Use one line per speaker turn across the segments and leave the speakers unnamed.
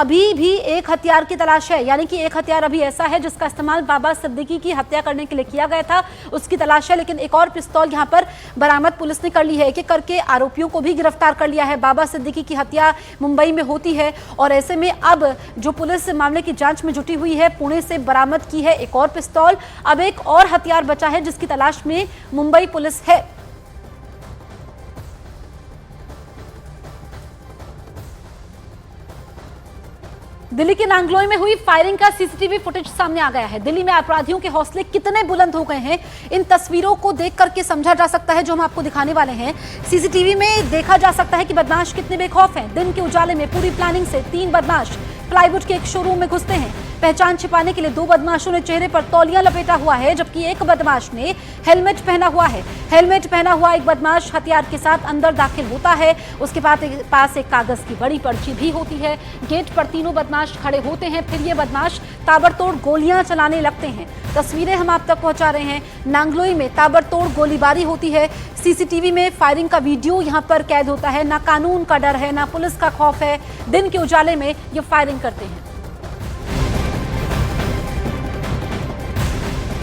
अभी भी एक हथियार की तलाश है, यानी कि एक हथियार अभी ऐसा है जिसका इस्तेमाल बाबा सिद्दीकी की हत्या करने के लिए किया गया था, उसकी तलाश है। लेकिन एक और पिस्तौल यहां पर बरामद पुलिस ने कर ली है। एक एक करके आरोपियों को भी गिरफ्तार कर लिया है। बाबा सिद्दीकी की हत्या मुंबई में होती है और ऐसे में अब जो पुलिस मामले की जांच में जुटी हुई है, पुणे से बरामद की है एक और पिस्तौल। अब एक और हथियार बचा है जिसकी तलाश में मुंबई पुलिस है। दिल्ली के नांगलोई में हुई फायरिंग का सीसीटीवी फुटेज सामने आ गया है। दिल्ली में अपराधियों के हौसले कितने बुलंद हो गए हैं, इन तस्वीरों को देख करके समझा जा सकता है, जो हम आपको दिखाने वाले हैं। सीसीटीवी में देखा जा सकता है कि बदमाश कितने बेखौफ हैं। दिन के उजाले में पूरी प्लानिंग से 3 बदमाश प्लाईवुड के एक शोरूम में घुसते हैं। पहचान छिपाने के लिए 2 बदमाशों ने चेहरे पर तौलिया लपेटा हुआ है, जबकि एक बदमाश ने हेलमेट पहना हुआ है। हेलमेट पहना हुआ एक बदमाश हथियार के साथ अंदर दाखिल होता है। उसके पास एक कागज की बड़ी पर्ची भी होती है। गेट पर तीनों बदमाश खड़े होते हैं, फिर ये बदमाश ताबड़तोड़ गोलियां चलाने लगते हैं। तस्वीरें हम आप तक पहुंचा रहे हैं। नांगलोई में ताबड़तोड़ गोलीबारी होती है। सीसीटीवी में फायरिंग का वीडियो यहां पर कैद होता है। ना कानून का डर है, ना पुलिस का खौफ है। दिन के उजाले में ये फायरिंग करते हैं।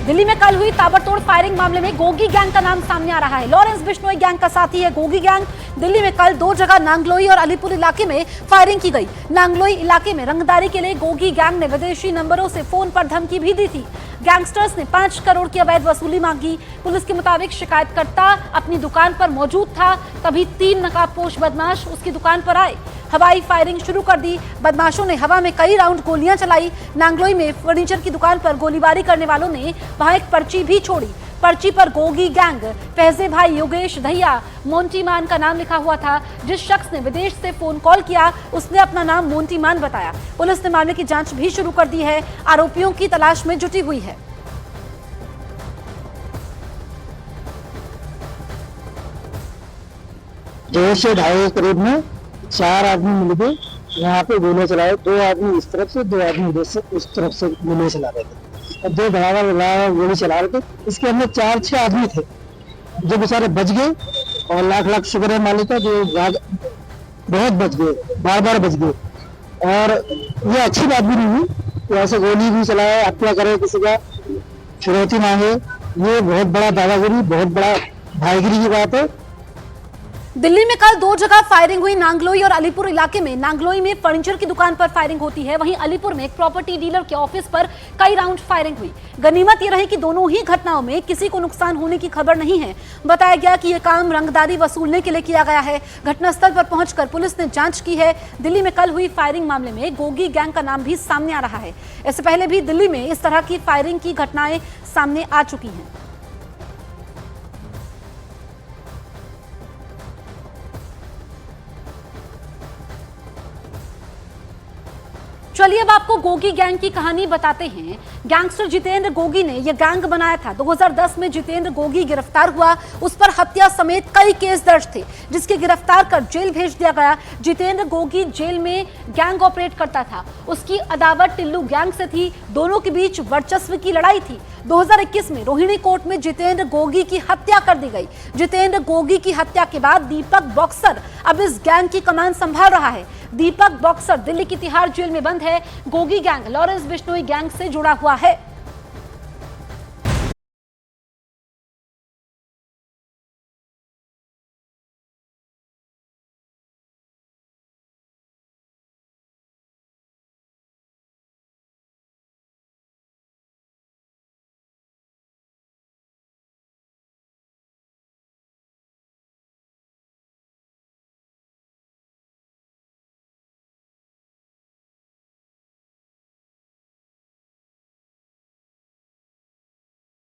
दिल्ली में कल हुई ताबड़तोड़ फायरिंग मामले में गोगी गैंग का नाम सामने आ रहा है। लॉरेंस बिश्नोई गैंग का साथी है गोगी गैंग। दिल्ली में कल 2 जगह नांगलोई और अलीपुर इलाके में फायरिंग की गई। नांगलोई इलाके में रंगदारी के लिए गोगी गैंग ने विदेशी नंबरों से फोन पर धमकी भी दी थी। गैंगस्टर्स ने 5 करोड़ की अवैध वसूली मांगी। पुलिस के मुताबिक शिकायतकर्ता अपनी दुकान पर मौजूद था, तभी 3 नकाबपोश बदमाश उसकी दुकान पर आए। हवाई फायरिंग शुरू कर दी। बदमाशों ने हवा में कई राउंड गोलियां चलाई। नांगलोई में फर्नीचर की दुकान पर गोलीबारी करने वालों ने वहां एक पर्ची भी छोड़ी। पर्ची पर गोगी गैंग, फैजे भाई, योगेश दहिया, मोंटी मान का नाम लिखा हुआ था। जिस शख्स ने विदेश से फोन कॉल किया उसने अपना नाम मोंटी मान बताया। पुलिस ने मामले की जांच भी शुरू कर दी है। आरोपियों की तलाश में जुटी हुई है।
2 से 2.5 करीब में 4 आदमी मिलके यहाँ पे गोलियां चलाए। 2 आदमी इस तरफ से, 2 आदमी उधर से, उस तरफ से गोलियां चला रहे थे और 2 धड़ाका गोली चला रहे थे। इसके अंदर 4-6 आदमी थे जो बेचारे बच गए और लाख शुक्र है मालिक का, जो बहुत बच गए, बार बच गए। और ये अच्छी बात भी नहीं हुई, ऐसे गोली भी चलाए, हत्या करे, किसी का फिरौती मांगे, ये बहुत बड़ा दादागिरी, बहुत बड़ा भाईगिरी की बात है।
दिल्ली में कल 2 जगह फायरिंग हुई, नांगलोई और अलीपुर इलाके में। नांगलोई में फर्नीचर की दुकान पर फायरिंग होती है, वहीं अलीपुर में एक प्रॉपर्टी डीलर के ऑफिस पर कई राउंड फायरिंग हुई। गनीमत यह रही कि दोनों ही घटनाओं में किसी को नुकसान होने की खबर नहीं है। बताया गया कि यह काम रंगदारी वसूलने के लिए किया गया है। घटनास्थल पर पहुंचकर पुलिस ने जांच की है। दिल्ली में कल हुई फायरिंग मामले में गोगी गैंग का नाम भी सामने आ रहा है। इससे पहले भी दिल्ली में इस तरह की फायरिंग की घटनाएं सामने आ चुकी हैं। चलिए अब आपको गोगी गैंग की कहानी बताते हैं। गैंगस्टर जितेंद्र गोगी ने यह गैंग बनाया था। 2010 में जितेंद्र गोगी गिरफ्तार हुआ। उस पर हत्या समेत कई केस दर्ज थे, जिसके गिरफ्तार कर जेल भेज दिया गया। जितेंद्र गोगी जेल में गैंग ऑपरेट करता था। उसकी अदावत टिल्लू गैंग से थी। दोनों के बीच वर्चस्व की लड़ाई थी। 2021 में रोहिणी कोर्ट में जितेंद्र गोगी की हत्या कर दी गई। जितेंद्र गोगी की हत्या के बाद दीपक बॉक्सर अब इस गैंग की कमान संभाल रहा है। दीपक बॉक्सर दिल्ली की तिहाड़ जेल में बंद है। Gogi gang Lawrence Bishnoi gang से जुड़ा हुआ है।